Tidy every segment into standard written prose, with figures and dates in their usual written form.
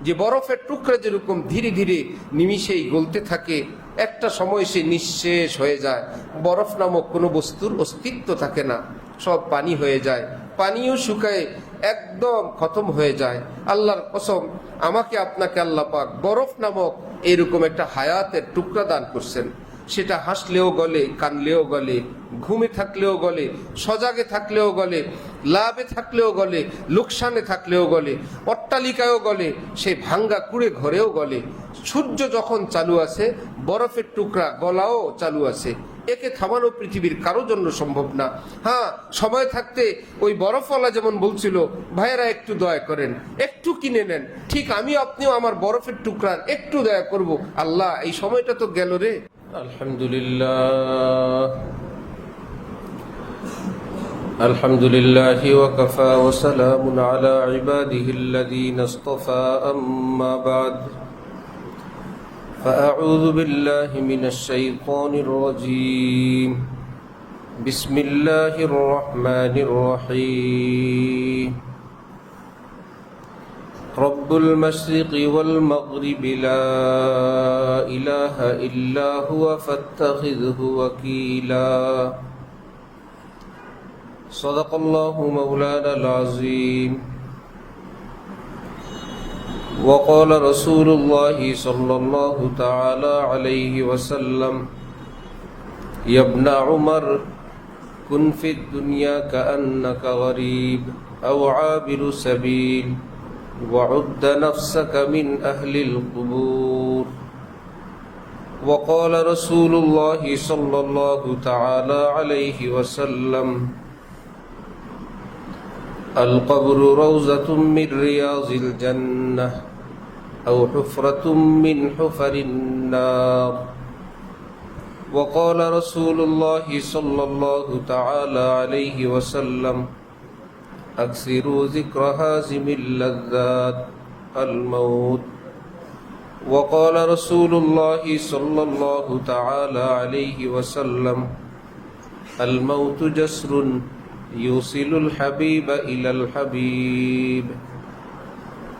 যে বরফের টুকরা যেরকম ধীরে ধীরে নিমিষেই গলতে থাকে, একটা সময় সে নিঃশেষ হয়ে যায়, বরফ নামক কোনো বস্তুর অস্তিত্ব থাকে না, সব পানি হয়ে যায়, পানিও শুকায় একদম খতম হয়ে যায়। আল্লাহর কসম, আমাকে আপনাকে আল্লাহ পাক বরফ নামক এরকম একটা হায়াতের টুকরা দান করছেন। সেটা হাসলেও গলে, কানলেও গলে, ঘুমে থাকলেও গলে, সজাগে থাকলেও গলে, লাভে থাকলেও গলে, লোকসানে থাকলেও গলে, অট্টালিকায়ও গলে, সেই ভাঙ্গা কুড়ে ঘরেও গলে। সূর্য যখন চালু আছে, বরফের টুকরা গলাও চালু আছে। একে থামানো পৃথিবীর কারো জন্য সম্ভব না। হ্যাঁ, সময় থাকতে ওই বরফওয়ালা যেমন বলছিল, ভাইয়েরা একটু দয়া করেন, একটু কিনে নেন, ঠিক আমি আপনিও আমার বরফের টুকরার একটু দয়া করব। আল্লাহ, এই সময়টা তো গেল রে। আলহামদুলিল্লাহ, আলহামদুলিল্লাহি ওয়া কাফা ওয়া সালামুন আলা ইবাদিহিল্লাযীনা ইসতাফা, আম্মা বা'দ। فأعوذ بالله من الشيطان الرجيم. بسم الله الرحمن الرحيم. رب المشرق والمغرب لا إله إلا هو فاتخذه وكيلا. صدق الله مولانا العظيم. وقال رسول الله صلى الله تعالى عليه وسلم: يا ابن عمر كن في الدنيا كأنك غريب أو عابر سبيل وعد نفسك من أهل القبور. وقال رسول الله صلى الله تعالى عليه وسلم: القبر روضة من رياض الجنة أو حفرة من حفر النار. وقال رسول الله صلى الله تعالى عليه وسلم: أكثروا ذكر هازم اللذات الموت. وقال رسول الله صلى الله تعالى عليه وسلم: الموت جسر يوصل الحبيب إلى الحبيب.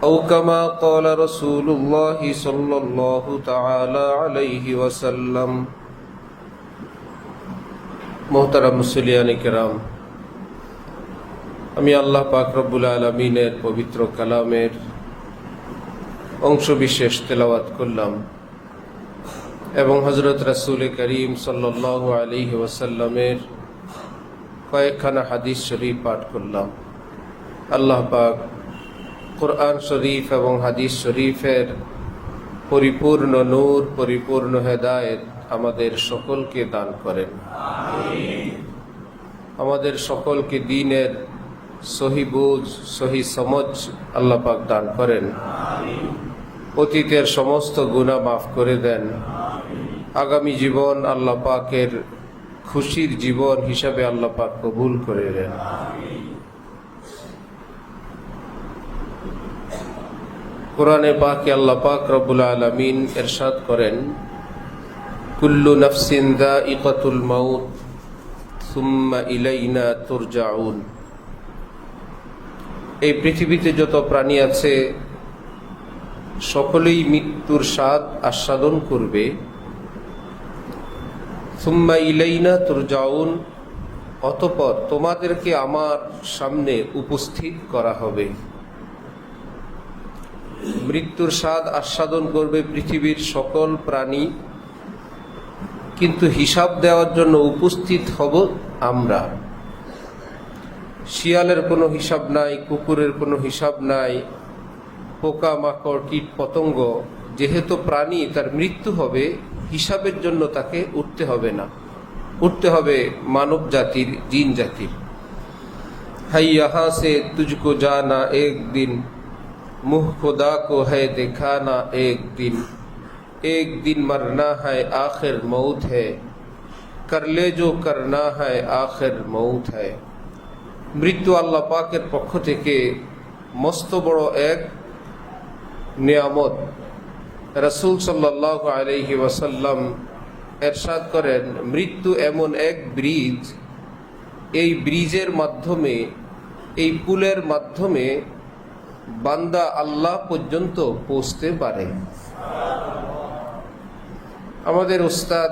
أو كما قال رسول الله صلى الله تعالى عليه وسلم. মোহতারাম মুসলিয়ানে কেরাম, আমি আল্লাহ পাক রব্বুল আলামিনের পবিত্র কালামের অংশ বিশেষ তেলাওয়াত করলাম এবং হযরত রাসূল করিম সাল্লাল্লাহু আলাইহি ওয়াসাল্লামের কয়েকখানা হাদিস শরীফ পাঠ করলাম। আল্লাহ পাক কোরআন শরীফ এবং হাদিস শরীফের পরিপূর্ণ নূর, পরিপূর্ণ হেদায়েত আমাদের সকলকে দান করেন। আমাদের সকলকে দ্বীনের সহি বুঝ, সহি সমঝ আল্লাহ পাক দান করেন। অতীতের সমস্ত গুনাহ মাফ করে দেন। আগামী জীবন আল্লাহ পাকের খুশির জীবন হিসাবে আল্লাহ পাক কবুল করে নেন। কোরআনে পাকে আল্লাহ পাক রব্বুল আলামিন ইরশাদ করেন: কুল্লু নাফসিন যায়িকাতুল মাউত সুম্মা ইলাইনা তুরজাউন। এই পৃথিবীতে যত প্রাণী আছে সকলেই মৃত্যুর স্বাদ আস্বাদন করবে। সুম্মা ইলাইনা তুরজাউন, অতঃপর তোমাদেরকে আমার সামনে উপস্থিত করা হবে। মৃত্যুর স্বাদ আস্বাদন করবে পৃথিবীর সকল প্রাণী, কিন্তু হিসাব দেওয়ার জন্য উপস্থিত হব আমরা। শিয়ালের কোনো হিসাব নাই, কুকুরের কোনো হিসাব নাই, পোকা মাকড় কীট পতঙ্গ, যেহেতু প্রাণী তার মৃত্যু হবে, হিসাবের জন্য তাকে উঠতে হবে না, উঠতে হবে মানব জাতির, জিন জাতির। হাই यहाँ से तुझको जाना एक दिन, मुँह खुदा को है दिखाना एक दिन मरना है आखिर मौत है, कर ले जो करना है आखिर मौत है। মৃত্যু আল্লাহ পাকের পক্ষ থেকে মস্ত বড় এক নিয়ামত। রাসূল সাল্লাল্লাহু আলাইহি ওয়াসাল্লাম ইরশাদ করেন, মৃত্যু এমন এক ব্রিজ, এই ব্রিজের মাধ্যমে, এই পুলের মাধ্যমে বান্দা আল্লাহ পর্যন্ত পৌঁছতে পারে। আমাদের উস্তাদ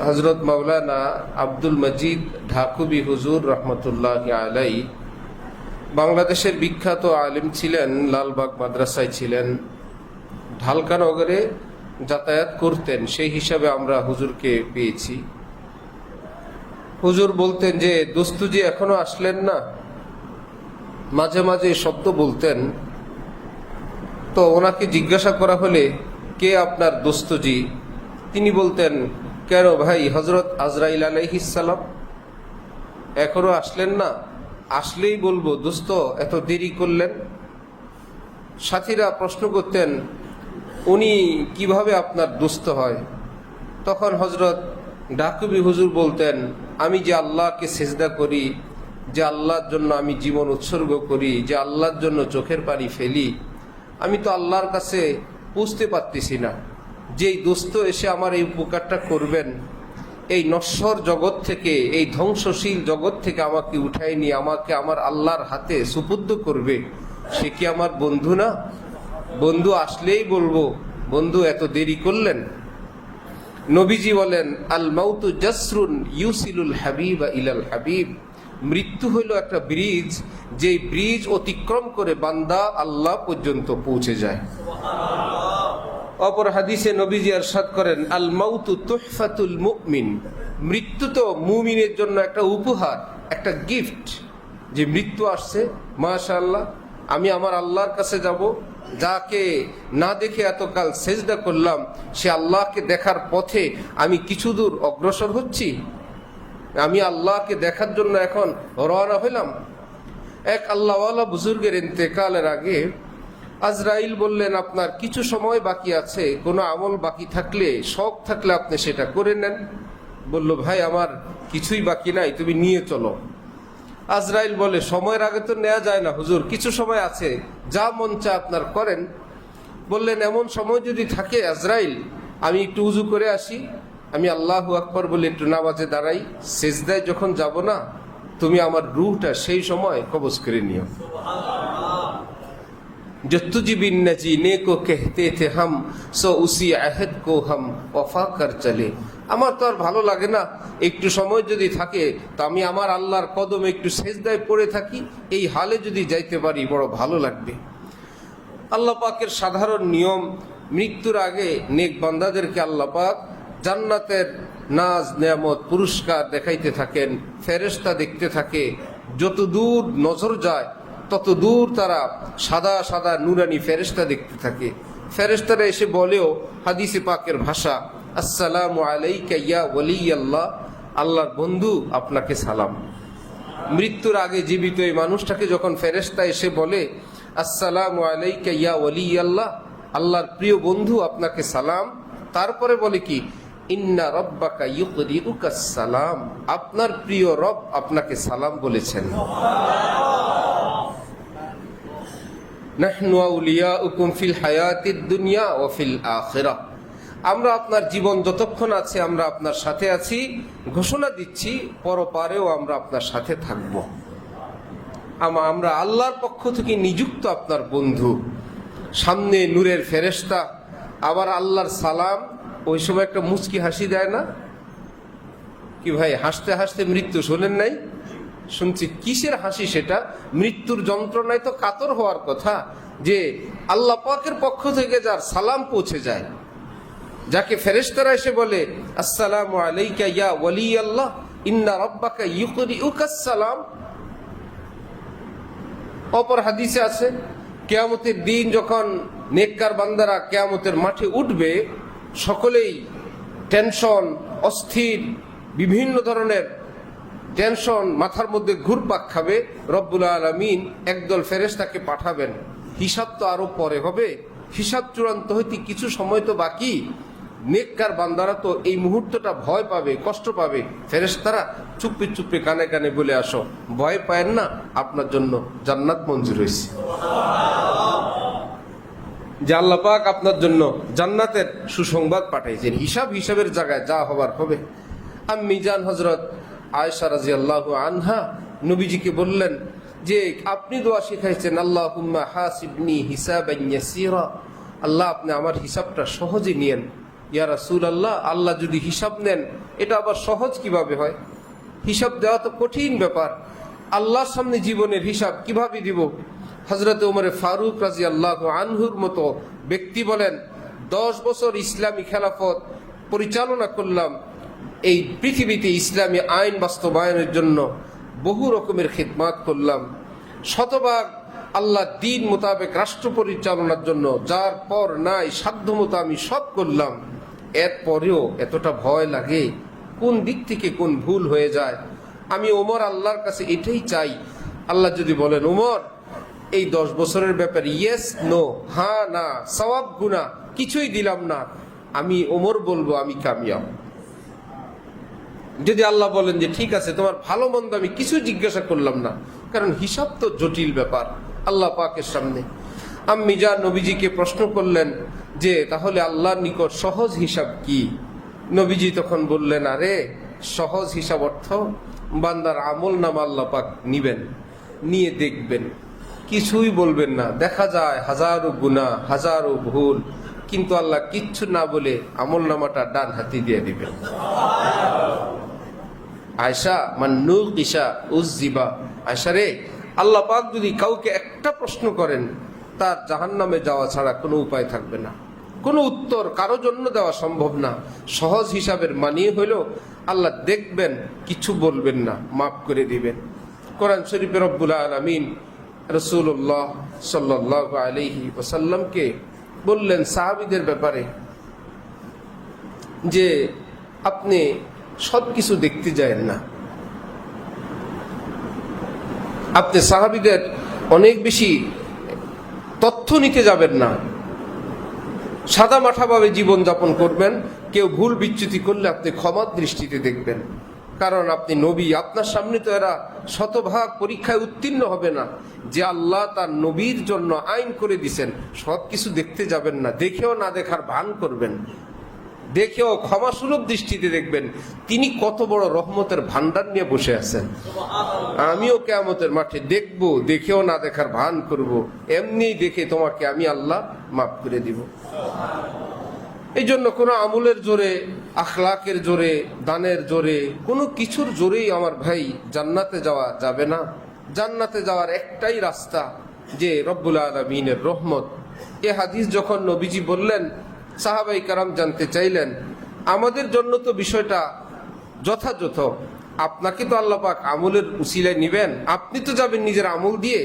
হযরত মাওলানা আব্দুল মজিদ ঢাকুবি হুজুর রহমতুল্লাহ আলাই বাংলাদেশের বিখ্যাত আলিম ছিলেন, লালবাগ মাদ্রাসায় ছিলেন, ঢালকানগরে যাতায়াত করতেন। সেই হিসাবে আমরা হুজুরকে পেয়েছি। হুজুর বলতেন যে দোস্তুজি এখনো আসলেন না, মাঝে মাঝে শব্দ বলতেন। তো ওনাকে জিজ্ঞাসা করা হলে কে আপনার দোস্তুজি, তিনি বলতেন কেন ভাই, হযরত আজরাইল আলাইহিস সালাম এখনো আসলেন না? আসলেই বলবো দোস্ত এত দেরি করলেন। সাথীরা প্রশ্ন করতেন উনি কিভাবে আপনার দোস্ত হয়? তখন হযরত ঢাকুবি হুজুর বলতেন আমি যে আল্লাহকে সেজদা করি, যে আল্লাহর জন্য আমি জীবন উৎসর্গ করি, যে আল্লাহর জন্য চোখের পানি ফেলি, আমি তো আল্লাহর কাছে পৌঁছতে পারতেছি না। যেই দোস্ত এসে আমার এই উপকারটা করবেন, এই নশ্বর জগৎ থেকে, এই ধ্বংসশীল জগৎ থেকে আমাকে উঠায় নিয়ে আমাকে আমার আল্লাহর হাতে সুপুর্দ করবে, সে কি আমার বন্ধু না? বন্ধু আসলেই বলবো বন্ধু এত দেরি করলেন। নবীজি বলেন আল মাউতু জাসরুন ইউসিলুল হাবিব ইলাল হাবিব, মৃত্যু হইল একটা ব্রিজ, যে ব্রিজ অতিক্রম করে বান্দা আল্লাহ পর্যন্ত পৌঁছে যায়। অপর হাদিসে নবীজি ইরশাদ করেন আল মাউতু তুহফাতুল মুমিন, মৃত্যু তো মুমিনের জন্য একটা উপহার, একটা গিফট। যে মৃত্যু আসছে, মাশাআল্লাহ আমি আমার আল্লাহর কাছে যাব, যাকে না দেখে এতকাল সেজদা করলাম, সে আল্লাহকে দেখার পথে আমি কিছু দূর অগ্রসর হচ্ছি, আমি আল্লাহকে দেখার জন্য এখন রওনা হইলাম। এক আল্লাহওয়ালা বুজুর্গের ইন্তেকালের আগে আজরাইল বললেন আপনার কিছু সময় বাকি আছে, কোনো আমল বাকি থাকলে, শখ থাকলে আপনি সেটা করে নেন। বলল ভাই আমার কিছুই বাকি নাই, তুমি নিয়ে চলো। আজরাইল বলে সময়ের আগে তো নেওয়া যায় না হুজুর, কিছু সময় আছে, যা মন চা আপনার করেন। বললেন এমন সময় যদি থাকে আজরাইল, আমি একটু উজু করে আসি, আমি আল্লাহু আকবার বলে একটু নামাজে দাঁড়াই, সেজদায় যখন যাব না, তুমি আমার রূহটা সেই সময় কবজ করে নিও। जो तुझ बिन न जीने को कहते थे हम सो उसी अहद को हम वफा कर चले। আমার তো আর ভালো লাগে না, একটু সময় যদি থাকে তো আমি আমার আল্লাহর কদমে একটু সেজদায় পড়ে থাকি, এই হালে যদি যাইতে পারি বড় ভালো লাগবে। আল্লাহ পাকের সাধারণ নিয়ম, মৃত্যুর আগে নেক বান্দাদেরকে আল্লাহ পাক জান্নাতের নাজ নেয়ামত পুরস্কার দেখাইতে থাকেন, ফেরেশতা দেখতে থাকে, যত দূর নজর যায় তত দূর তারা সাদা সাদা নুরানি ফেরেশতা দেখতে থাকে। ফেরেশতারা এসে বলেও হাদিসে পাকের ভাষা আসসালামু আলাইকা ইয়া ওয়ালি আল্লাহ, আল্লাহর বন্ধু আপনাকে সালাম। মৃত্যুর আগে জীবিত এই মানুষটাকে যখন ফেরেশতা এসে বলে আসসালামু আলাইকা ইয়া ওয়ালি আল্লাহ, আল্লাহর প্রিয় বন্ধু আপনাকে সালাম, তারপরে বলে কি ইন্না রাব্বাকা ইউকরিউকা সালাম, আপনার প্রিয় রব আপনাকে সালাম বলেছেন। নাহনু আউলিয়াউকুম ফিল হায়াতিদ দুনিয়া ওয়া ফিল আখিরাহ, আমরা আপনার জীবন যতক্ষণ আছে আমরা আপনার সাথে আছি, ঘোষণা দিচ্ছি পরপারেও আমরা আপনার সাথে থাকব। আমরা আল্লাহর পক্ষ থেকে নিযুক্ত আপনার বন্ধু। সামনে নূরের ফেরেশতা, আবার আল্লাহর সালাম। ওই সময় একটা মুচকি হাসি দেয় না কি ভাই? হাসতে হাসতে মৃত্যু শোনেন নাই? শুনছি। কিসের হাসি সেটা? মৃত্যুর যন্ত্রণায় তো কাতর হওয়ার কথা, যে আল্লাহ পাকের পক্ষ থেকে যার সালাম পৌঁছে যায়, যাকে ফেরেশতারা এসে বলে আসসালামু আলাইকা ইয়া ওয়ালি আল্লাহ ইন্না রাব্বাকা ইউকরিউকাস সালাম। অপর হাদিসে আছে কিয়ামতের দিন যখন নেককার বান্দারা কিয়ামতের মাঠে উঠবে, সকলেই টেনশন, অস্থির, বিভিন্ন ধরনের টেনশন মাথার মধ্যে ঘুরপাক খাবে। রব্বুল আলামিন একদল ফেরেশতাকে পাঠাবেন। হিসাব তো আরো পরে হবে, হিসাব চূড়ান্ত হইতে কিছু সময় তো বাকি। নেককার বান্দারা তো এই মুহূর্তটা ভয় পাবে, কষ্ট পাবে। ফেরেশতারা চুপি চুপি কানে কানে বলে আসো, ভয় পায়েন না, আপনার জন্য জান্নাত মঞ্জুর হয়েছে, যে আল্লাহ পাক আপনার জন্য জান্নাতের সুসংবাদ পাঠাইছেন। হিসাবের জায়গায় যা হবার হবে। আম্মি জান হযরত আয়েশা রাদিয়াল্লাহু আনহা নবীজিকে বললেন যে আপনি দোয়া শিখাইছেন, আল্লাহুম্মা হাসিবনি হিসাবান ইয়াসীরা, আল্লাহ আপনি আমার হিসাবটা সহজে নিয়েন। ইয়া রাসূলুল্লাহ, আল্লাহ যদি হিসাব নেন এটা আবার সহজ কিভাবে হয়? হিসাব দেওয়া তো কঠিন ব্যাপার। আল্লাহর সামনে জীবনের হিসাব কিভাবে দিব? হযরত ওমর ফারুক রাদিয়াল্লাহু আনহুর মতো ব্যক্তি বলেন, 10 বছর ইসলামী খেলাফত পরিচালনা করলাম, এই পৃথিবীতে ইসলামী আইন বাস্তবায়নের জন্য বহু রকমের খিদমাত করলাম, শতভাগ আল্লাহ দিন মোতাবেক রাষ্ট্র পরিচালনার জন্য যার পর নাই সাধ্যমতো আমি সব করলাম। এরপরেও এতটা ভয় লাগে, কোন দিক থেকে কোন ভুল হয়ে যায়। আমি ওমর আল্লাহর কাছে এটাই চাই, আল্লাহ যদি বলেন ওমর এই 10 বছরের ব্যাপারে ইয়েস নো, হ্যাঁ না, সওয়াব গুনাহ কিছুই দিলাম না, আমি ওমর বলবো আমি কামিয়াব। যদি আল্লাহ বলেন যে ঠিক আছে তোমার ভালো মন্দ আমি কিছু জিজ্ঞাসা করলাম না, কারণ হিসাব তো জটিল ব্যাপার আল্লাহ পাকের সামনে। আম্মি যা নবীজিকে প্রশ্ন করলেন যে তাহলে আল্লাহর নিকট সহজ হিসাব কি? নবীজি তখন বললেন, আরে সহজ হিসাব অর্থ বান্দার আমল নামা আল্লাহ পাক নিবেন, নিয়ে দেখবেন, কিছুই বলবেন না, দেখা যায় হাজারো গুনাহ হাজারো ভুল, কিন্তু আল্লাহ কিচ্ছু না বলে আমল নামাটা ডান হাতি দিয়ে দিবেন। আয়েশা মান্নু কিসা উজ্জিবা, আয়েশা রে, আল্লাহ পাক যদি কাউকে একটা প্রশ্ন করেন তার জাহান্নামে যাওয়া ছাড়া কোনো উপায় থাকবে না, কোনো উত্তর কারো জন্য দেওয়া সম্ভব না। সহজ হিসাবের মানিয়ে হইল আল্লাহ দেখবেন, কিছু বলবেন না, মাফ করে দিবেন। কোরআন শরীফে রব্বুল আলামিন রাসূলুল্লাহ সাল্লাল্লাহু আলাইহি ওয়াসাল্লামকে বললেন সাহাবীদের ব্যাপারে যে আপনি সব কিছু দেখতে যায়েন না, আপনি সাহাবীদের অনেক বেশি তথ্য নিতে যাবেন না, সাদা মাঠাভাবে জীবন যাপন করবেন। কেউ ভুল বিচ্যুতি করলে আপনি ক্ষমার দৃষ্টিতে দেখবেন, কারণ আপনি নবী, আপনার সামনে তো এরা শতভাগ পরীক্ষায় উত্তীর্ণ হবে না। যে আল্লাহ তার নবীর জন্য আইন করে দিছেন, সব কিছু দেখতে যাবেন না, দেখেও না দেখার ভান করবেন, দেখেও ক্ষমাসুলভ দৃষ্টিতে দেখবেন তিনি কত বড় রহমতের ভান্ডার নিয়ে বসে আছেন। আমিও কিয়ামতের মাঠে দেখব, দেখেও না দেখার ভান করব, এমনি দেখে তোমাকে আমি আল্লাহ মাফ করে দিব। এই জন্য কোনো আমলের জোরে, আখলাকের জোরে, দানের জোরে, কোনো কিছুর জোরেই আমার ভাই জান্নাতে যাওয়া যাবে না। জান্নাতে যাওয়ার একটাই রাস্তা, যে রব্বুল আলামিনের রহমত। এ হাদিস যখন নবীজি বললেন, সাহাবাই কারাম জানতে চাইলেন, আমাদের জন্য তো বিষয়টা যথাযথ, আপনাকে তো আল্লাহ পাক আমলের উসিলায় নিবেন, আপনি তো যাবেন নিজের আমল দিয়ে।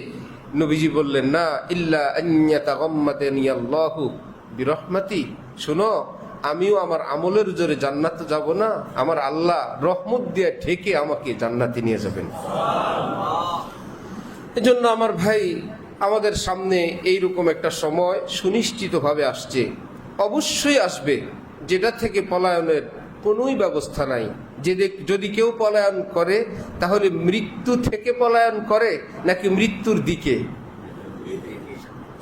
নবীজি বললেন, না, ইল্লা আন ইয়াতাগাম্মাদানি আল্লাহু বিরহমাতি, শুনো, আমিও আমার আমলের জোরে জান্নাতে যাব না, আমার আল্লাহ রহমত দিয়ে ঢেকে আমাকে জান্নাতে নিয়ে যাবেন। এজন্য আমার ভাই, আমাদের সামনে এইরকম একটা সময় সুনিশ্চিতভাবে আসছে, অবশ্যই আসবে, যেটা থেকে পলায়নের কোনোই ব্যবস্থা নাই। যদি কেউ পলায়ন করে তাহলে মৃত্যু থেকে পলায়ন করে নাকি মৃত্যুর দিকে?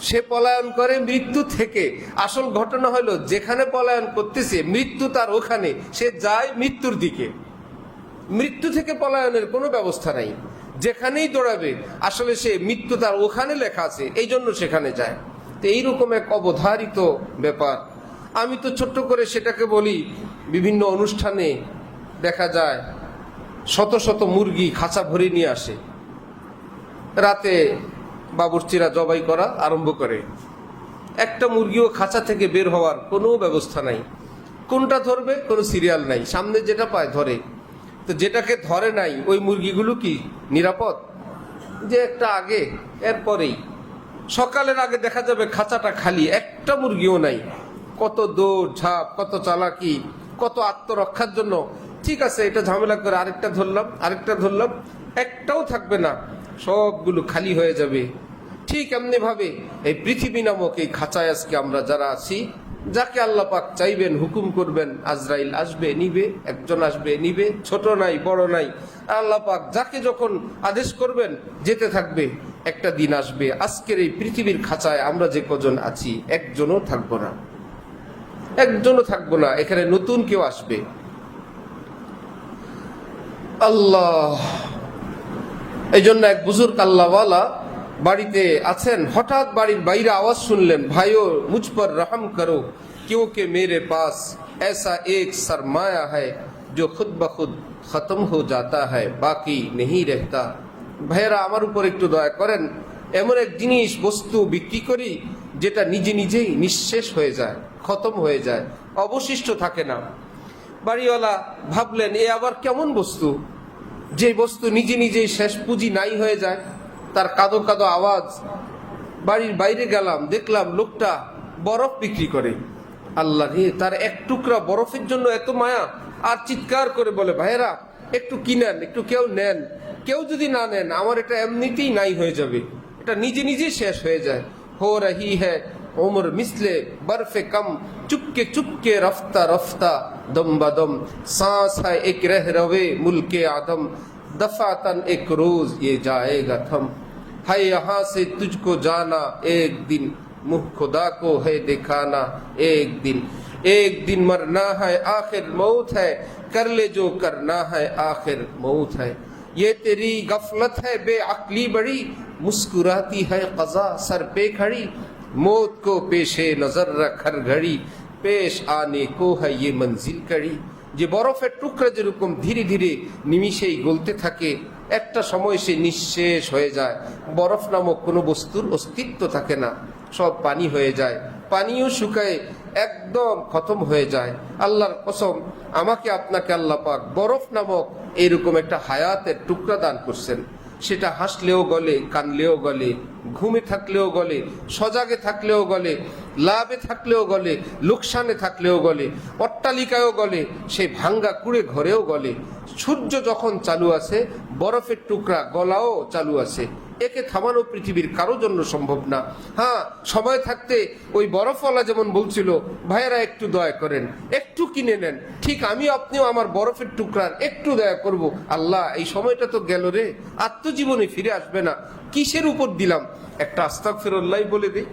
সে পলায়ন করে মৃত্যু থেকে। আসল ঘটনা হলো যেখানে পলায়ন করতেছে মৃত্যু তার ওখানে, সে যায় মৃত্যুর দিকে। মৃত্যু থেকে পলায়নের কোনো ব্যবস্থা নাই, যেখানেই দৌড়াবে আসলে সে মৃত্যু তার ওখানে লেখা আছে, এই জন্য সেখানে যায়। তো এইরকম এক অবধারিত ব্যাপার। আমি তো ছোট্ট করে সেটাকে বলি, বিভিন্ন অনুষ্ঠানে দেখা যায় শত শত মুরগি খাঁচা ভরে নিয়ে আসে, রাতে বাবুর্চিরা জবাই করা আরম্ভ করে। একটা মুরগিও খাঁচা থেকে বের হওয়ার কোনো ব্যবস্থা নাই, কোনটা ধরবে কোনো সিরিয়াল নাই, সামনে যেটা পায় ধরে। তো যেটাকে ধরে নাই ওই মুরগিগুলো কি নিরাপদ? যে একটা আগে, এরপরেই সকালের আগে দেখা যাবে খাঁচাটা খালি, একটা মুরগিও নাই। কত দৌড় ঝাঁপ, কত চালাকি, কত আত্মরক্ষার জন্য, ঠিক আছে এটা ঝামেলা করে আরেকটা ধরলাম, একটাও থাকবে না, সবগুলো খালি হয়ে যাবে। ঠিক এমনি ভাবে এই পৃথিবী নামক এই খাঁচায় আজকে আমরা যারা আছি, যাকে আল্লাহ পাক চাইবেন, হুকুম করবেন, আজরাইল আসবে নিবে, একজন আসবে নিবে, ছোট নাই বড় নাই, আল্লাহ পাক যাকে যখন আদেশ করবেন যেতে থাকবে। একটা দিন আসবে আজকের এই পৃথিবীর খাঁচায় আমরা যে কজন আছি একজনও থাকবো না, এখানে নতুন কেউ আসবে। আল্লাহ এই জন্য এক বুজুর্গ আল্লাহওয়ালা বাড়িতে আছেন, হঠাৎ বাড়ির বাইরে আওয়াজ শুনলেন, ভাইও মুঝ পর রহম করো क्योंकि मेरे पास ऐसा एक सरमाया है जो खुद ब खुद खत्म हो जाता है बाकी नहीं रहता। ভাইয়েরা আমার উপর একটু দয়া করেন, এমন এক জিনিস বস্তু বিক্রি করি যেটা নিজে নিজেই নিঃশেষ হয়ে যায়, খতম হয়ে যায়, অবশিষ্ট থাকে না। বাড়িওয়ালা ভাবলেন, এ আবার কেমন বস্তু যে বস্তু নিজে নিজেই শেষ, পুঁজি নাই হয়ে যায়। তার কাঁদো কাঁদো আওয়াজ। বাড়ির বাইরে গেলাম, দেখলাম লোকটা বরফ বিক্রি করে। আল্লাহ রে, তার এক টুকরা বরফের জন্য এত মায়া। আর চিৎকার করে বলে, ভাইয়েরা একটু কিনেন, একটু কেউ নেন, কেউ যদি না নেন আমার এটা এমনিতেই নাই হয়ে যাবে, এটা নিজে নিজেই শেষ হয়ে যায়। হো রহি হ্যায় उम्र मिसले बर्फे कम चुपके चुपके रफ्ता रफ्ता दम बदम सांस है एक रह रवे मुल्के आदम दफातन एक रोज ये जाएगा थम है यहाँ से तुझको जाना एक दिन मुँह खुदा को है दिखाना एक दिन मरना है आखिर मौत है कर ले जो करना है आखिर मौत है ये तेरी गफलत है बेअक्ली बड़ी मुस्कुराती है कज़ा सर पे खड़ी मौत को पेशे नजर रख हर घड़ी पेश आने को है ये मंजिल कड़ी। যে বরফের টুকরা যেরকম ধীরে ধীরে নিমিষেই গলতে থাকে, একটা সময় সে নিঃশেষ হয়ে যায়। বরফ নামক কোনো বস্তুর অস্তিত্ব থাকে না, সব পানি হয়ে যায়, পানিও শুকায় একদম খতম হয়ে যায়। আল্লাহর কসম, আমাকে আপনাকে আল্লাহ পাক বরফ নামক এরকম একটা হায়াতের টুকরা দান করছেন। সেটা হাসলেও গলে, কানলেও গলে, ঘুমে থাকলেও গলে, সজাগে থাকলেও গলে, লাভে থাকলেও গলে, লোকসানে থাকলেও গলে, অট্টালিকায়ও গলে, সেই ভাঙ্গা কুড়ে ঘরেও গলে। সূর্য যখন চালু আছে, বরফের টুকরা গলাও চালু আছে। একে থামানো পৃথিবীর কারো জন্য সম্ভব না। হ্যাঁ, সময় থাকতে ওই বরফওয়ালা যেমন বলছিল, ভাইয়েরা একটু দয়া করেন, একটু কিনে নেন, ঠিক আমি আপনিও আমার বরফের টুকরার একটু দয়া করব। আল্লাহ, এই সময়টা তো গেল রে, আত্মজীবনে ফিরে আসবে না, কিসের উপর দিলাম? একটা আস্তাগফিরুল্লাহ বলে দে,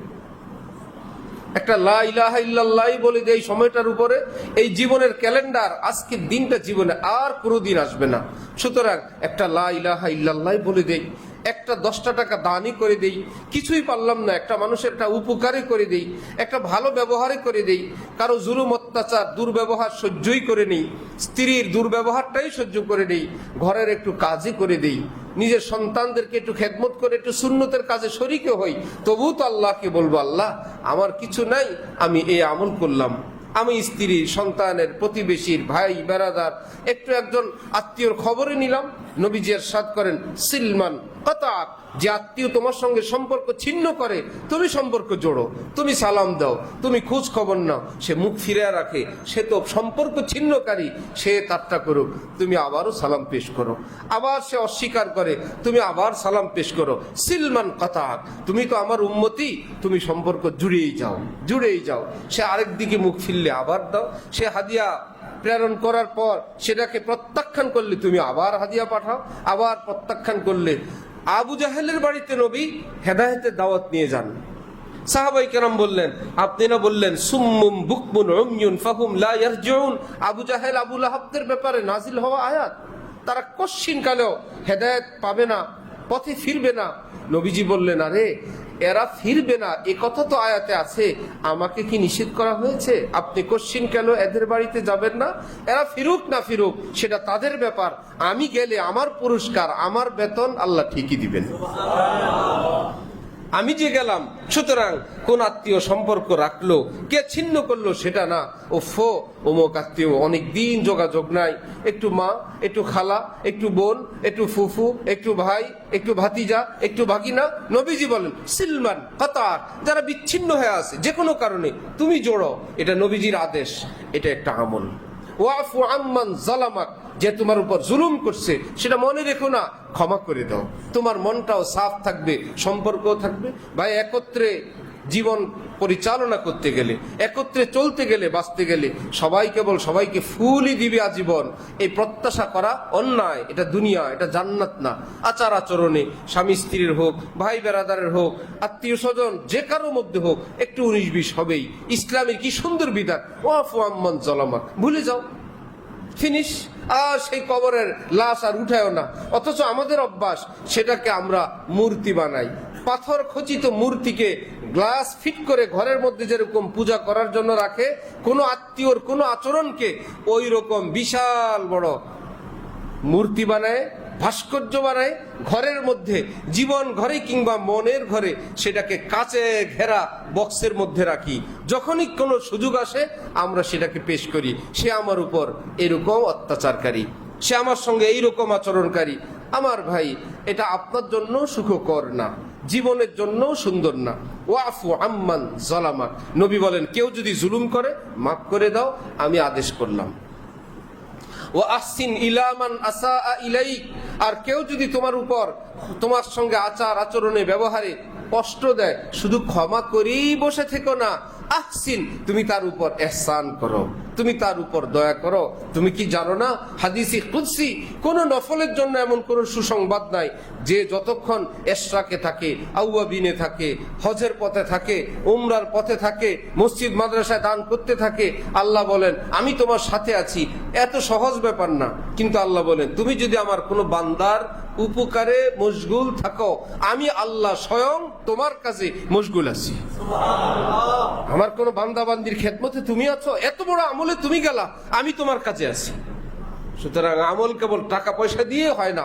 একটা লা ইলাহা ইল্লাল্লাহ বলে দে এই সময়টার উপরে। এই জীবনের ক্যালেন্ডার, আজকের দিনটা জীবনে আর কোনোদিন আসবে না। সুতরাং একটা লা ইলাহা ইল্লাল্লাহ বলে দেই, একটা 10টা টাকা দানই করে দেই, কিছুই পারলাম না একটা মানুষের একটা উপকারই করে দেই, একটা ভালো ব্যবহারই করে দেই, কারো জুলুম অত্যাচার দুর্ব্যবহার সহ্যই করে নেই, স্ত্রীর দুর্ব্যবহারটাই সহ্য করে নেই, ঘরের একটু কাজই করে দেই, নিজের সন্তানদেরকে একটু খেদমত করে একটু সুন্নতের কাজে শরীকও হই। তবুও তো আল্লাহকে বলবো, আল্লাহ আমার কিছু নাই, আমি এই আমল করলাম। আমি স্ত্রী, সন্তানের, প্রতিবেশীর, ভাই বেরাদার, একটু একজন আত্মীয়র খবরে নিলাম। নবীজি ইরশাদ করেন, সিলমান কাতাক, যে আত্মীয় তোমার সঙ্গে সম্পর্ক ছিন্ন করে তুমি সম্পর্ক জোড়ো, তুমি সালাম দাও, তুমি খোঁজ খবর নাও। সে মুখ ফিরে রাখে, সে তো সম্পর্ক ছিন্নকারী, সে ঠাট্টা করুক, তুমি আবারও সালাম পেশ করো। আবার সে অস্বীকার করে, তুমি আবার সালাম পেশ করো। সিলমান কাতাক, তুমি তো আমার উম্মতি, তুমি সম্পর্ক জুড়েই যাও। সে আরেক দিকে মুখ ফিরলে আবার দাও। সে হাদিয়া প্রেরণ করার পর সেটাকে প্রত্যাখ্যান করলে তুমি আবার হাদিয়া পাঠাও, আবার প্রত্যাখ্যান করলে। আবু জাহেলের বাড়িতে নবী হেদায়েতের দাওয়াত নিয়ে যান। সাহাবাই কেরাম বললেন, আপনি না বললেন সুম্মুম বুকমুন উময়ুন ফাহুম লা ইয়ারজিউন, আবু জাহেল আবু লাহাবদের ব্যাপারে নাজিল হওয়া আয়াত, তারা কশ্চিন কালেও হেদায়েত পাবে না, পথে ফিরবে না। নবীজি বললেন, আরে এরা ফিরবে না এ কথা তো আয়াতে আছে, আমাকে কি নিষেধ করা হয়েছে? আপনি কশ্চিন কেন এদের বাড়িতে যাবেন না? এরা ফিরুক না ফিরুক সেটা তাদের ব্যাপার, আমি গেলে আমার পুরস্কার, আমার বেতন আল্লাহ ঠিকই দিবেন, আমি যে গেলাম। সুতরাং কোন আত্মীয় সম্পর্ক রাখলো, কে ছিন্ন করলো সেটা না, ওফো অমুক আত্মীয় অনেকদিন যোগাযোগ নাই, একটু মা, একটু খালা, একটু বোন, একটু ফুফু, একটু ভাই, একটু ভাতিজা, একটু ভাগিনা। নবীজি বলেন সিলমান কাতার, যারা বিচ্ছিন্ন হয়ে আছে যে কোনো কারণে তুমি জোড়ো, এটা নবীজির আদেশ, এটা একটা আমল। ওয়াফু আম্মান জালামাক, যে তোমার উপর জুলুম করছে সেটা মনে রেখো না, ক্ষমা করে দাও, তোমার মনটাও সাফ থাকবে, সম্পর্কও থাকবে। ভাই, একত্রে জীবন পরিচালনা করতে গেলে, একত্রে চলতে গেলে, বাঁচতে গেলে সবাই কেবল সবাইকে ফুলই দিবে আজীবন, এই প্রত্যাশা করা অন্যায়। এটা দুনিয়া, এটা জান্নাত না। আচার আচরণে স্বামী স্ত্রীর হোক, ভাই বেরাদারের হোক, আত্মীয় স্বজন যে কারোর মধ্যে হোক, একটু 19-20 হবেই। ইসলামের কি সুন্দর বিধান, ওয়াফু আম্মান জালামাক, ভুলে যাও। ফিনিশ। আর সেই কবরের লাশ আর উঠায়ও না। অথচ আমাদের অভ্যাস, সেটাকে আমরা মূর্তি বানাই। পাথর খচিত মূর্তিকে গ্লাস ফিট করে ঘরের মধ্যে যেরকম পূজা করার জন্য রাখে, কোনো আত্মীয়র কোনো আচরণকে ওই রকম বিশাল বড় মূর্তি বানায়, ভাস্কর্য বানায় ঘরের মধ্যে, জীবন ঘরে কিংবা মনের ঘরে সেটাকে কাচে ঘেরা বক্সের মধ্যে রাখি। যখনই কোনো সুযোগ আসে আমরা সেটাকে পেশ করি, সে আমার উপর এরকম অত্যাচারকারী, সে আমার সঙ্গে এইরকম আচরণকারী। আমার ভাই, এটা আপনার জন্য সুখকর না, জীবনের জন্য সুন্দর না। ওয়াফু আম্মান যালামাক, নবী বলেন কেউ যদি জুলুম করে মাফ করে দাও, আমি আদেশ করলাম। ও আহসিন ইলা মান আসা ইলাইক, আর কেউ যদি তোমার সঙ্গে আচার আচরণে ব্যবহারে কষ্ট দেয়, শুধু ক্ষমা করেই বসে থেকো না, আহসিন, তুমি তার উপর ইহসান করো, তুমি তার উপর দয়া করো। তুমি কি জানো না, হাদিসে কুদসি, কোন নফলের জন্য এমন কোন সুসংবাদ নাই যে যতক্ষণ এশরাকে থাকে, আউয়াবিনে থাকে, হজের পথে থাকে, উমরার পথে থাকে, মসজিদ মাদ্রাসায় দান করতে থাকে, আল্লাহ বলেন আমি তোমার সাথে আছি। এত সহজ ব্যাপার না, কিন্তু আল্লাহ বলেন তুমি যদি আমার কোনো বান্দার উপকারে মশগুল থাকো, আমি আল্লাহ স্বয়ং তোমার কাছে মশগুল আছি। আমার কোন বান্দা বান্দির খেদমতে তুমি আছো, এত বড় আমলে তুমি গেলা, আমি তোমার কাছে আছি। সুতরাং আমল কেবল টাকা পয়সা দিয়ে হয় না,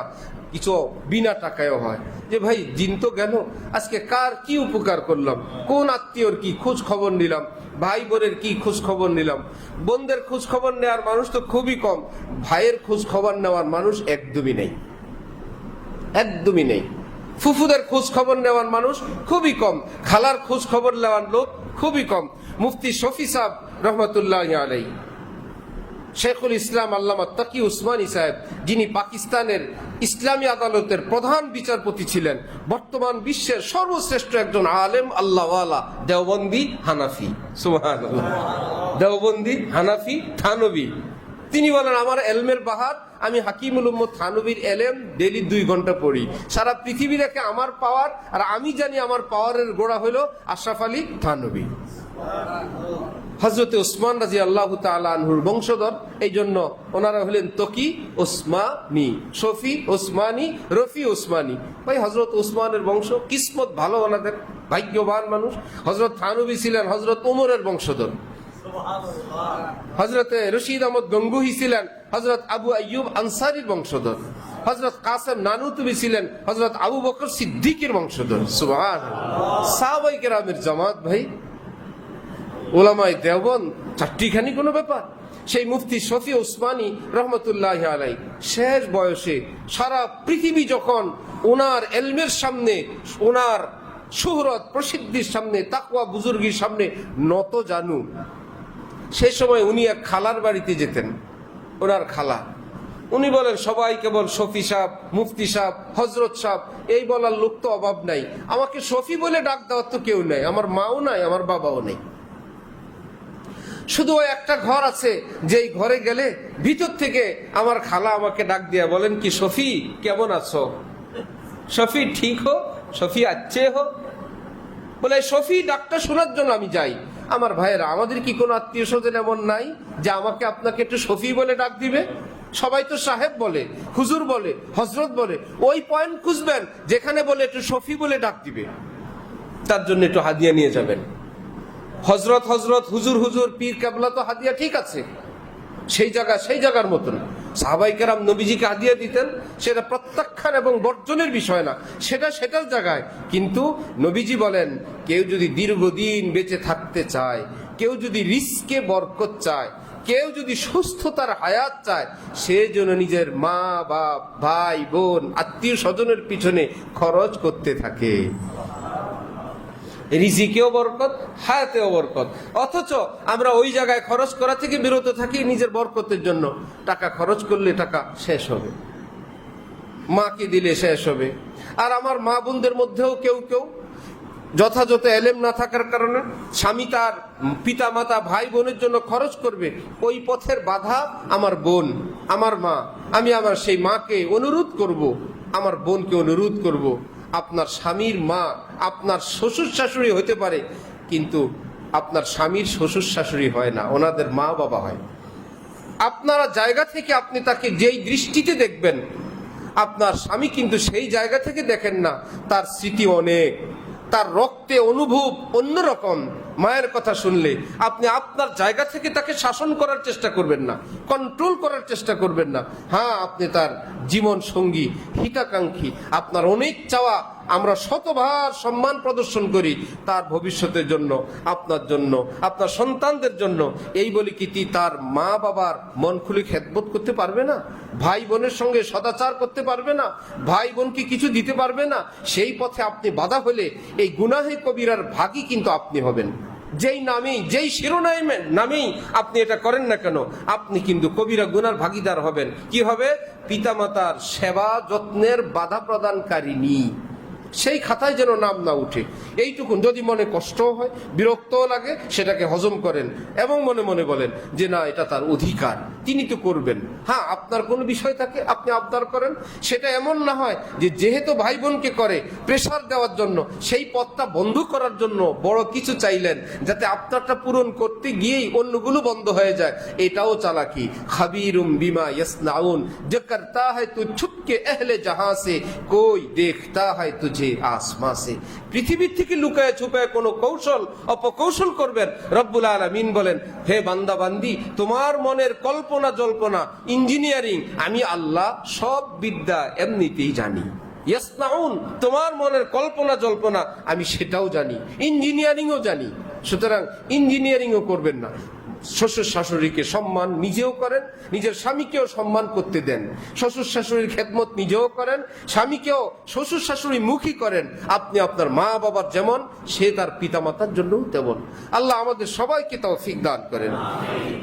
কিছু বিনা টাকায়ও হয়। যে ভাই দিন তো গেল, আজকে কার কি উপকার করলাম, কোন আত্মীয়র কি খোঁজ খবর নিলাম, ভাই বোনের কি খোঁজ খবর নিলাম। বোনদের খোঁজ খবর নেওয়ার মানুষ তো খুবই কম, ভাইয়ের খোঁজ খবর নেওয়ার মানুষ একদমই নেই, একদমই নেই। ফুফুদের খোঁজ খবর নেওয়ার মানুষ খুবই কম, খালার খোঁজ খবর নেওয়ার লোক খুবই কম। মুফতি শফি সাহেব রহমতুল্লাহ আলাইহি, শেখুল ইসলাম আল্লামা তাকি উসমানী সাহেব, যিনি পাকিস্তানের ইসলামী আদালতের প্রধান বিচারপতি ছিলেন, বর্তমান বিশ্বের সর্বশ্রেষ্ঠ একজন আলেম আল্লাহওয়ালা, দেওবন্দি হানাফি, সুবহানাল্লাহ, দেওবন্দি হানাফি থানবী। তিনি বলেন আমার এলমের বাহার, আমি হাকিমুল উম্মত থানবীর এলেম ডেলি 2 ঘন্টা পড়ি। সারা পৃথিবী দেখে আমার পাওয়ার, আর আমি জানি আমার পাওয়ারের গোড়া হলো আশরাফ আলী থানবী, হযরতে ওসমান রাদিয়াল্লাহু তাআলা আনহুর বংশধর। এই জন্য ওনারা হলেন তকি ওসমানী, শফি ওসমানী, রফি ওসমানী। ভাই হযরত ওসমানের বংশ, কিসমত ভালো ওনাদের, ভাগ্যবান মানুষ। হযরত থানবী ছিলেন হযরত ওমরের বংশধর। হযরতে রশিদ আহমদ গঙ্গুহি ছিলেন হযরত আবু আইয়ুব আনসারীর বংশধর। হযরত কাসেম নানুতুবি ছিলেন হযরত আবু বকর সিদ্দিকের বংশধর। সুবহানাল্লাহ, সাহাবায়ে কেরামের জামাত। ভাই উলামায়ে দেওবন্দ চারটিখানি কোনো ব্যাপার। সেই মুফতি শফি ওসমানী রহমতুল্লাহ আলাইহি শেষ বয়সে সারা পৃথিবী যখন ওনার এলমের সামনে, ওনার শুহরত প্রসিদ্ধির সামনে, তাকওয়া বুজুর্গির সামনে নত জানু, সেই সময় উনি এক খালার বাড়িতে যেতেন, ওনার খালা। উনি বলেন সবাই কেবল শফি সাহেব, মুফতি সাহেব, হজরত সাহেব, এই বলার লোক তো অভাব নাই, আমাকে শফি বলে ডাক দেওয়ার তো কেউ নাই, আমার মাও নাই, আমার বাবাও নেই। শুধু ওই একটা ঘর আছে, যেই ঘরে গেলে ভিতর থেকে আমার খালা আমাকে ডাক দিয়া বলেন কি শফি কেমন আছো, শফি ঠিক হো, শফি আচ্ছে হো। বলে শফি ডাকটা শোনার জন্য আমি যাই। আমার ভাইয়েরা, আমাদের কি কোনো আত্মীয় স্বজন এমন নাই যে আমাকে আপনাকে একটু শফি বলে ডাক দিবে? সবাই তো সাহেব বলে, হুজুর বলে, হজরত বলে। ওই পয়েন্ট খুঁজবেন যেখানে বলে একটু শফি বলে ডাক দিবে, তার জন্য একটু হাদিয়া নিয়ে যাবেন। হজরত হজরত, হুজুর হুজুর, পীর কেবলা তো হাদিয়া ঠিক আছে, সেই জায়গার মতন। সাহাবায়ে কেরাম নবীজিকে হাদিয়া দিতেন, সেটা প্রত্যাখ্যান এবং বর্জনের বিষয় না, সেটার জায়গায়। কিন্তু নবীজি বলেন কেউ যদি দীর্ঘদিন বেঁচে থাকতে চায়, কেউ যদি রিস্কে বরকত চায়, কেউ যদি সুস্থতার হায়াত চায়, সে যেন নিজের মা বাপ, ভাই বোন, আত্মীয় স্বজনের পিছনে খরচ করতে থাকে। রিজিকেও বরকত, হায়াতেও বরকত। অথচ আমরা ওই জায়গায় খরচ করা থেকে বিরত থাকি নিজের বরকতের জন্য। টাকা খরচ করলে টাকা শেষ হবে, মাকে দিলে শেষ হবে। আর আমার মা বোনদের মধ্যেও কেউ কেউ যথাযথ এলেম না থাকার কারণে স্বামী তার পিতা মাতা ভাই বোনের জন্য খরচ করবে, ওই পথের বাধা আমার বোন, আমার মা। আমি আমার সেই মাকে অনুরোধ করব, আমার বোনকে অনুরোধ করব, আপনার স্বামীর মা আপনার শ্বশুর শাশুড়ি হতে পারে, কিন্তু আপনার স্বামীর শ্বশুর শাশুড়ি হয় না, ওনাদের মা বাবা হয়। আপনারা জায়গা থেকে আপনি তাকে যেই দৃষ্টিতে দেখবেন, আপনার স্বামী কিন্তু সেই জায়গা থেকে দেখেন না। তার স্মৃতি অনেক, তার রক্তে অনুভব অন্যরকম। মায়ের কথা শুনলে আপনি আপনার জায়গা থেকে তাকে শাসন করার চেষ্টা করবেন না, কন্ট্রোল করার চেষ্টা করবেন না। হ্যাঁ, আপনি তার জীবন সঙ্গী, হিতাকাঙ্ক্ষী, আপনার অনেক চাওয়া, আমরা শতবার সম্মান প্রদর্শন করি তার ভবিষ্যতের জন্য, আপনার জন্য, আপনার সন্তানদের জন্য। এই বলি কি তার মা বাবার মন খুলে খেদমত করতে পারবে না? ভাই বোনের সঙ্গে সদাচার করতে পারবে না? ভাই বোনকে কিছু দিতে পারবে না? সেই পথে আপনি বাধা হলে এই গুনাহে কবিরার ভাগী কিন্তু আপনি হবেন। যেই নামেই, যেই শিরোনামের নামেই আপনি এটা করেন না কেন, আপনি কিন্তু কবিরা গুনার ভাগীদার হবেন। কি হবে? পিতামাতার সেবা যত্নের বাধা প্রদানকারিনী, সেই খাতায় যেন নাম না উঠে। এইটুকুন। যদি মনে কষ্ট হয়, বিরক্তও লাগে, সেটাকে হজম করেন এবং মনে মনে বলেন যে না, এটা তার অধিকার, তিনি তো করবেন। হ্যাঁ, আপনার কোনো বিষয় থাকে আপনি আবদার করেন, সেটা এমন না হয় যে যেহেতু ভাই বোনকে করে প্রেশার দেওয়ার জন্য, সেই পথটা বন্ধ করার জন্য বড় কিছু চাইলেন, যাতে আপনারটা পূরণ করতে গিয়েই অন্যগুলো বন্ধ হয়ে যায়। এটাও চালাকি। খাবিরুম বিমা ইয়াসনাউন, যে করতা है तू छुप के अहले जहां से, कोई देखता है तुझे আসমান সে। পৃথিবীর থেকে লুকায় ছুপায় কোন কৌশল অপকৌশল করবেন। রব্বুল আলামিন বলেন, হে বান্দা বান্দি, তোমার মনের কল্পনা জল্পনা, ইঞ্জিনিয়ারিং আমি আল্লাহ সব বিদ্যা এমনিতেই জানি। ইয়াসনাউন, তোমার মনের কল্পনা জল্পনা আমি সেটাও জানি, ইঞ্জিনিয়ারিংও জানি। সুতরাং ইঞ্জিনিয়ারিংও করবেন না। শ্বশুর শাশুড়িকে সম্মান নিজেও করেন, নিজের স্বামীকেও সম্মান করতে দেন। শ্বশুর শাশুড়ির খেদমত নিজেও করেন, স্বামীকেও শ্বশুর শাশুড়ি মুখী করেন। আপনি আপনার মা বাবার যেমন, সে তার পিতামাতার জন্য তেমন। আল্লাহ আমাদের সবাইকে তৌফিক দান করেন।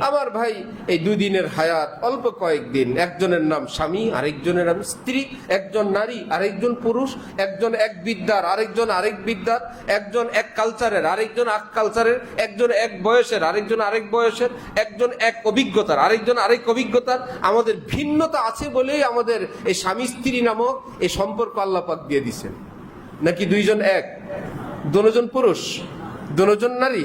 আমার ভাই, এই দুদিনের হায়াত অল্প কয়েকদিন। একজনের নাম স্বামী, আরেকজনের নাম স্ত্রী, একজন নারী আরেকজন পুরুষ, একজন এক বিদ্যার আরেকজন আরেক বিদ্যার, একজন এক কালচারের আরেকজন এক কালচারের, একজন এক বয়সের আরেকজন আরেক বয়স, একজন এক অভিজ্ঞতার আরেকজন আরেক অভিজ্ঞতার। আমাদের ভিন্নতা আছে বলেই আমাদের এই স্বামী স্ত্রী নামক এই সম্পর্ক আল্লাহ পাক দিয়ে দিচ্ছেন। নাকি দুইজন এক, দুজন পুরুষ, দুজন নারী,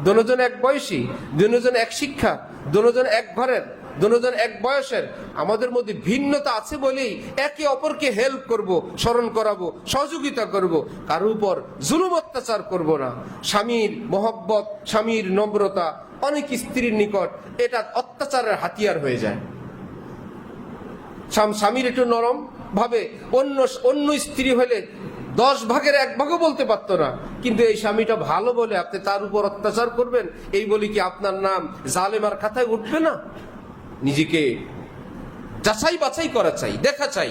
দুজন এক বয়সী, দুজন এক শিক্ষা, দুজন এক ঘরের, দুজন এক বয়সের। আমাদের মধ্যে ভিন্নতা আছে বলেই একে অপরকে হেল্প করব, স্মরণ করাবো, সহযোগিতা করব, কারো উপর জুলুম অত্যাচার করব না। স্বামীর মহব্বত, স্বামীর নম্রতা অনেক স্ত্রীর নিকট এটা অত্যাচারের হাতিয়ার হয়ে যায়। স্বামীর একটু নরম ভাবে অন্য স্ত্রী হলে 10 ভাগের 1 ভাগও বলতে পারতো না, কিন্তু এই স্বামীটা ভালো বলে আপনি তার উপর অত্যাচার করবেন, এই বলি কি আপনার নাম জালেমার খাতায় উঠবে না? নিজেকে যাচাই বাছাই করা চাই, দেখা চাই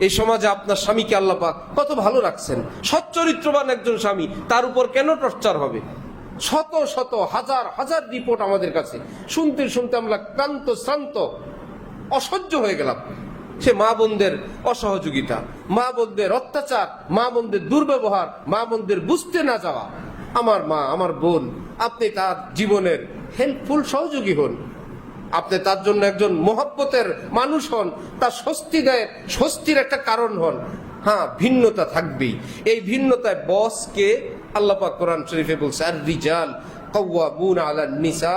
এই সমাজে আপনার স্বামীকে আল্লাহ পাক কত ভালো রাখছেন। সচ্চরিত্রবান একজন স্বামী, তার উপর কেন টর্চার হবে? শত শত হাজার হাজার রিপোর্ট আমাদের কাছে শুনতে শুনতে আমরা ক্লান্ত শ্রান্ত অসহ্য হয়ে গেলাম। সে মা বোনদের অসহযোগিতা, মা বোনদের অত্যাচার, মা বোনদের দুর্ব্যবহার, মা বোনদের বুঝতে না যাওয়া। আমার মা, আমার বোন, আপনি তার জীবনের হেল্পফুল সহযোগী হন, আপনি তার জন্য একজন মহব্বতের মানুষ হন, তার স্বস্তি দেয়, স্বস্তির একটা কারণ হন। হ্যাঁ, ভিন্নতা থাকবেই। এই ভিন্নতায় বসকে আল্লাহ পাক কোরআন শরীফে বলছে, আর রিজাল কাওয়ামুনা আলান নিসা,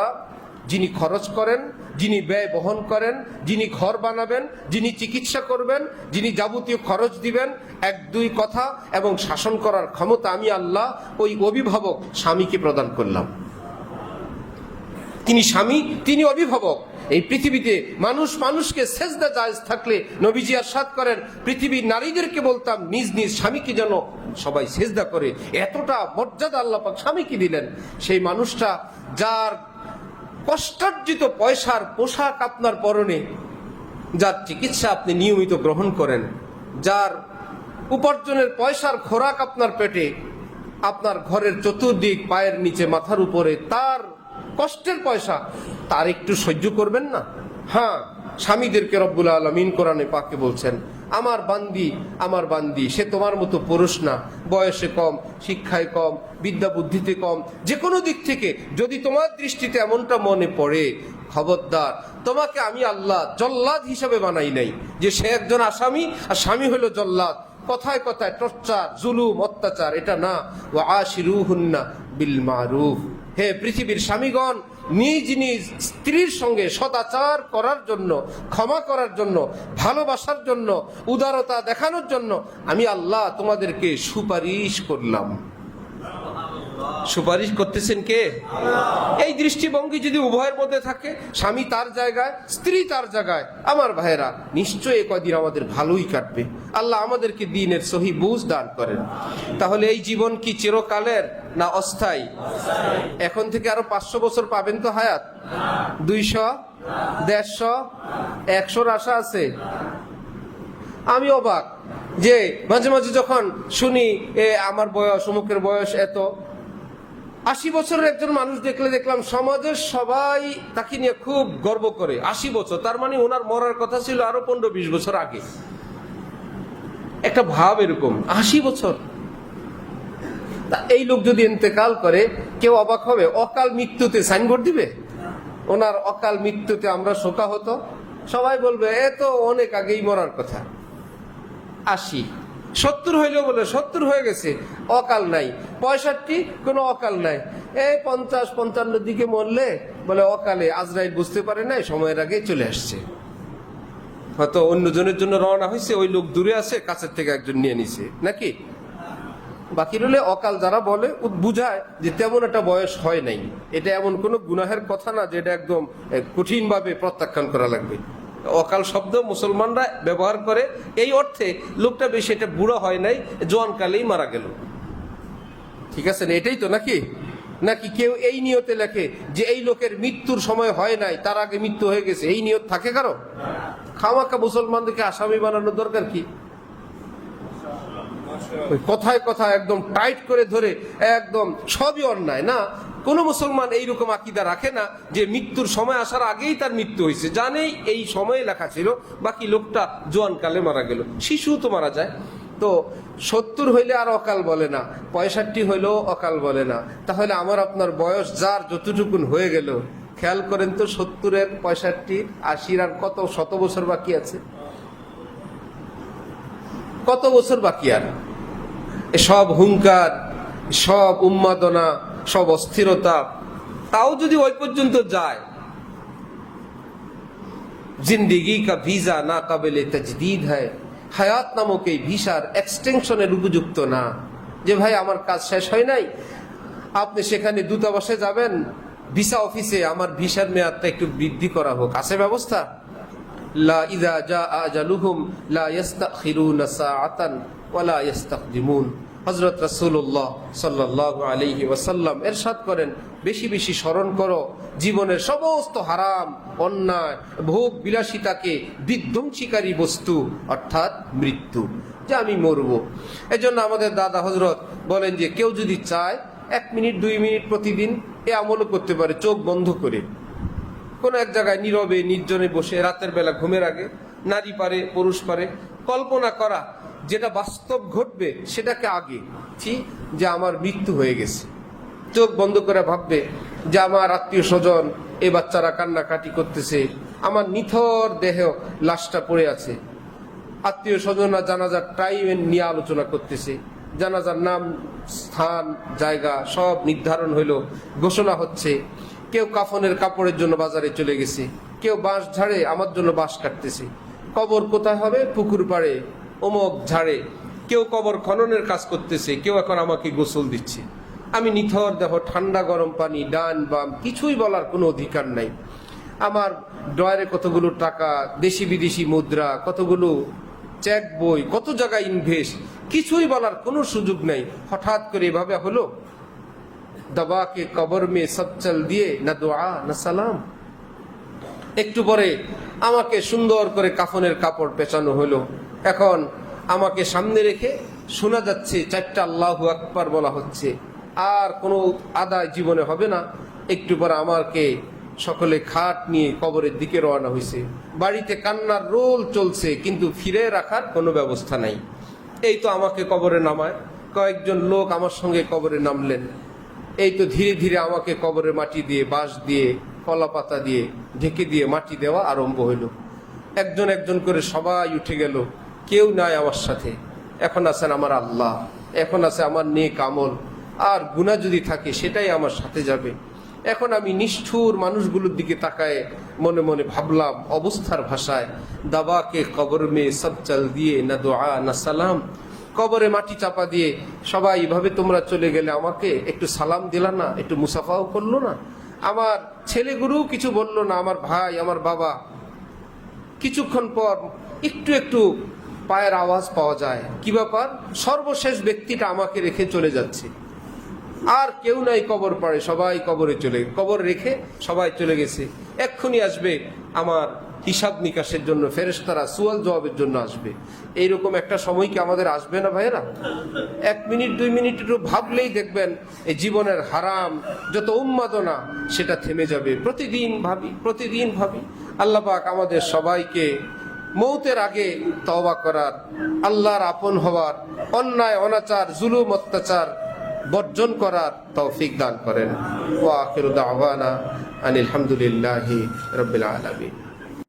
যিনি খরচ করেন, যিনি ব্যয় বহন করেন, যিনি ঘর বানাবেন, যিনি চিকিৎসা করবেন, যিনি যাবতীয় খরচ দিবেন, 1-2 কথা এবং শাসন করার ক্ষমতা আমি আল্লাহ ওই অভিভাবক স্বামীকে প্রদান করলাম। তিনি স্বামী, তিনি অভিভাবক। এই পৃথিবীতে মানুষকে সেজদা জায়েজ থাকলে নবীজি ইরশাদ করেন, পৃথিবীর নারীদেরকে বলতাম নিজ নিজ স্বামীকে যেন সবাই সেজদা করে। এতটা মর্যাদা আল্লাহ পাক স্বামীকে দিলেন। সেই মানুষটা যার কষ্টার্জিত পয়সার পোশাক আপনার পরনে, যার চিকিৎসা আপনি নিয়মিত গ্রহণ করেন, যার উপার্জনের পয়সার খোরাক আপনার পেটে, আপনার ঘরের চতুর্দিক পায়ের নিচে মাথার উপরে, তার কষ্টের পয়সা, তার একটু সহ্য করবেন না? হ্যাঁ, স্বামীদেরকে রব্বুল আলামিন কোরআনে পাকে বলছেন, আমার বান্দি সে তোমার মতো পুরুষ না, বয়সে কম, শিক্ষায় কম, বিদ্যা বুদ্ধিতে কম, যে কোনো দিক থেকে যদি তোমার দৃষ্টিতে এমনটা মনে পড়ে, খবরদার, তোমাকে আমি আল্লাহ জল্লাদ হিসাবে বানাই নাই যে সে একজন আসামি আর স্বামী হলো জল্লাদ। কথায় কথায় টর্চার, জুলুম, অত্যাচার, এটা না। ওয়া আশিরুহুন্না বিল মারুফ, হে পৃথিবীর স্বামীগণ, নিজ নিজ স্ত্রীর সঙ্গে সদাচার করার জন্য, ক্ষমা করার জন্য, ভালোবাসার জন্য, উদারতা দেখানোর জন্য আমি আল্লাহ তোমাদেরকে সুপারিশ করলাম। সুপারিশ করতেছেন কে? এই দৃষ্টিভঙ্গি যদি উভয়ের মধ্যে থাকে, স্বামী তার জায়গায়, স্ত্রী তার জায়গায়, আমার ভাইয়েরা, নিশ্চয়ই কদিন আমাদের ভালোই কাটবে। আল্লাহ আমাদেরকে দ্বীনের সহি বুঝ দান করেন। তাহলে এই জীবন কি চিরকালের না অস্থায়ী? এখন থেকে আরো 500 বছর পাবেন তো হায়াত? 200, 150, 100 আশা আছে? আমি অবাক যে মাঝে মাঝে যখন শুনি আমার বয়স, অমুকের বয়স এত, 80 বছরের একজন মানুষ দেখলাম সমাজের সবাই তাকে নিয়ে খুব গর্ব করে। 80 বছর, তার মানে ওনার মরার কথা ছিল আরো 15-20 বছর আগে। একটা ভাব এরকম, 80 বছর। তা এই লোক যদি ইন্তেকাল করে, কেউ অবাক হবে? অকাল মৃত্যুতে সাইনবোর্ড দিবে, ওনার অকাল মৃত্যুতে আমরা শোকা হতো। সবাই বলবে এ তো অনেক আগেই মরার কথা। 80, 70 হইলেও বলে 70 হয়ে গেছে, অকাল নাই। 65, কোনো অকাল নাই। এই 50-55 দিকে মরলে বলে অকালে, আজরাইল বুঝতে পারে নাই, সময়ের আগে চলে আসছে। হয়তো অন্যজনের জন্য রওনা হয়েছে, ওই লোক দূরে আছে, কাছের থেকে একজন নিয়ে নিছে নাকি। বাকি রইলে অকাল যারা বলে, বুঝায় যে তেমন একটা বয়স হয় নাই। এটা এমন কোনো গুনাহের কথা না যে এটা একদম কঠিন ভাবে প্রত্যাখ্যান করা লাগবে। অকাল শব্দ মুসলমানরা ব্যবহার করে এই অর্থে, লোকটা বেশি এটা বুড়ো হয় নাই, জোয়ানকালেই মারা গেল। ঠিক আছে না? এটাই তো নাকি? নাকি কেউ এই নিয়তে লেখে যে এই লোকের মৃত্যুর সময় হয় নাই, তার আগে মৃত্যু হয়ে গেছে, এই নিয়ত থাকে কারো? খামাকা মুসলমানদেরকে আসামি বানানোর দরকার কি? কথায় কথা একদম টাইট করে ধরে একদম সবই অন্যায় না। কোন মুসলমান এইরকম আকীদা রাখে না যে মৃত্যুর সময় আসার আগেই তার মৃত্যু হয়েছে, জানেই এই সময়ে লেখা ছিল, বাকি লোকটা জোয়ানকালে মারা গেল। শিশু তো মারা যায়। তো 70 হইলে আর অকাল বলে না, 65 হইলেও অকাল বলে না। তাহলে আমার আপনার বয়স যার যতটুকুন হয়ে গেল, খেয়াল করেন তো, 70-এর, 65, 80 আর কত শত বছর বাকি আছে? কত বছর বাকি? আর সব হুঙ্কার, সব উন্মাদনা, সব অস্থিরতা, তাও যদি ওই পর্যন্ত যায়, জিন্দেগি কা ভিসা না কাবিলে তাজদীদ হয়, হায়াত নামক এই ভিসার এক্সটেনশনের উপযুক্ত না। যে ভাই আমার কাজ শেষ হয় নাই, আপনি সেখানে দূতাবাসে যাবেন, ভিসা অফিসে আমার ভিসার মেয়াদটা একটু বৃদ্ধি করা হোক, আছে ব্যবস্থা? লা ইযা জাআ আজালুহুম লা ইস্তাখিরুনা সাআতান ওয়া লা ইস্তাকদিমুন। হযরত রাসূলুল্লাহ সাল্লাল্লাহু আলাইহি ওয়াসাল্লাম ইরশাদ করেন, বেশি বেশি স্মরণ করো জীবনের সমস্ত হারাম, অন্যায়, ভোগ বিলাসিতাকে বিধ্বংসীকারী বস্তু, অর্থাৎ মৃত্যু, যে আমি মরব। এজন্য আমাদের দাদা হযরত বলেন যে কেউ যদি চায় 1 মিনিট 2 মিনিট প্রতিদিন এ আমলও করতে পারে, চোখ বন্ধ করে কোনো এক জায়গায় নীরবে নির্জনে বসে রাতের বেলা ঘুমের আগে, নারী পারে পুরুষ পারে, কল্পনা করা যেটা বাস্তব ঘটবে সেটাকে আগে, ঠিক যে আমার মৃত্যু হয়ে গেছে। চোখ বন্ধ করে ভাববে যে আমার আত্মীয় স্বজন, এ বাচ্চারা কান্নাকাটি করতেছে, আমার নিথর দেহ লাশটা পড়ে আছে, আত্মীয় স্বজনরা জানাজার টাইম নিয়ে আলোচনা করতেছে, জানাজার নাম, স্থান, জায়গা সব নির্ধারণ হইলো, ঘোষণা হচ্ছে। কেউ কাফনের কাপড়ের জন্য বাজারে চলে গেছে, কেউ বাঁশ ঝাড়ে আমার জন্য বাঁশ কাটতেছে। কবর কোথায় হবে? পুকুর পাড়ে, অমুক ঝাড়ে। কেউ কবর খননের কাজ করতেছে, কেউ এখন আমাকে গোসল দিচ্ছে। আমি নিথর দেহ, ঠান্ডা গরম পানি, ডান বাম কিছুই বলার কোনো অধিকার নাই। আমার ড্রয়ারে কতগুলো টাকা, দেশি বিদেশি মুদ্রা, কতগুলো চেক বই, কত জায়গায় ইনভেস্ট, কিছুই বলার কোনো সুযোগ নাই। হঠাৎ করে এভাবে হলো, দবাকে কবর মে সব চল দিয়ে, না দোয়া না সালাম। একটু পরে আমাকে সুন্দর করে কাফনের কাপড় পেঁচানো হলো। এখন আমাকে সামনে রেখে শোনা যাচ্ছে 4টা আল্লাহু আকবার বলা হচ্ছে, আর কোনো আদায় জীবনে হবে না। একটু পরে আমাকে সকলে খাট নিয়ে কবরের দিকে রওনা হয়েছে। বাড়িতে কান্নার রোল চলছে, কিন্তু ফিরে রাখার কোনো ব্যবস্থা নাই। এই তো আমাকে কবরে নামায়, কয়েকজন লোক আমার সঙ্গে কবরে নামলেন। এই তো ধীরে ধীরে আমাকে কবরের মাটি দিয়ে, বাঁশ দিয়ে, কলা পাতা দিয়ে ঢেকে দিয়ে মাটি দেওয়া আরম্ভ হইল। একজন একজন করে সবাই উঠে গেল, কেউ নাই আমার সাথে। এখন আছেন আমার আল্লাহ, এখন আছে আমার নেক আমল, আর গুনাহ যদি থাকে সেটাই আমার সাথে যাবে। এখন আমি নিষ্ঠুর মানুষগুলোর দিকে তাকায় মনে মনে ভাবলাম অবস্থার ভাষায়, দাবাকে কবর মে সব চল দিয়ে না দোয়া না সালাম, কবরে মাটি চাপা দিয়ে সবাই এইভাবে তোমরা চলে গেলে আমাকে একটু সালাম দিলা না, একটু মুসাফাও করলো না, আমার ছেলেগুলোও কিছু বললো না, আমার ভাই আমার বাবা। কিছুক্ষণ পর একটু একটু পায়ের আওয়াজ পাওয়া যায়, কি ব্যাপার, সর্বশেষ ব্যক্তিটা আমাকে রেখে চলে যাচ্ছে, আর কেউ নাই কবর পাড়ে, সবাই কবর রেখে সবাই চলে গেছে। এক্ষুনি আসবে আমার হিসাব নিকাশের জন্য ফেরেশতারা, সুয়াল জবাবের জন্য আসবে। এইরকম একটা সময় কি আমাদের আসবে না ভাইয়েরা? 1 মিনিট 2 মিনিট একটু ভাবলেই দেখবেন এই জীবনের হারাম যত উন্মাদনা সেটা থেমে যাবে। প্রতিদিন ভাবি আল্লাহ পাক আমাদের সবাইকে মৌতের আগে তওবা করার, আল্লাহর আপন হওয়ার, অন্যায় অনাচার জুলুম অত্যাচার বর্জন করার তৌফিক দান করেন। ওয়া আখিরু দাওয়ানা আনিল হামদুলিল্লাহি রাব্বিল আলামিন।